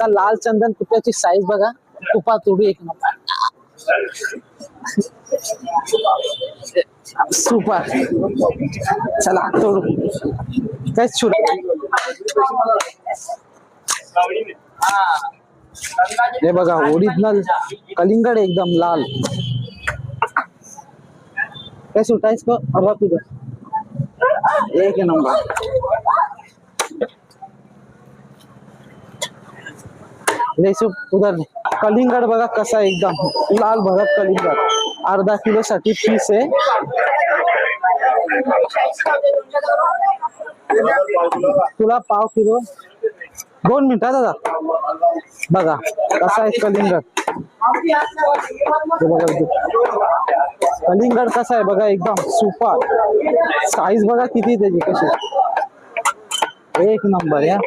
आता लाल चंदन तुपाची साईज बघा, तुपा तुडी एक नंबर सुपर. चला तोडू काय छोट. हे बघा ओरिजिनल कलिंगड एकदम लाल. काय सुटायच का हवा तुझं एक नंबर. उधर कलिंगड बघा कसा एकदम लाल भडक कलिंगड. अर्धा किलो साठी पीस आहे. तुला पाव किलो 2 मिनिटात दादा. बघा कसा आहे कलिंगड. कलिंगड कसा आहे बघा एकदम सुपर. साईज बघा किती त्याची कशी एक नंबर या.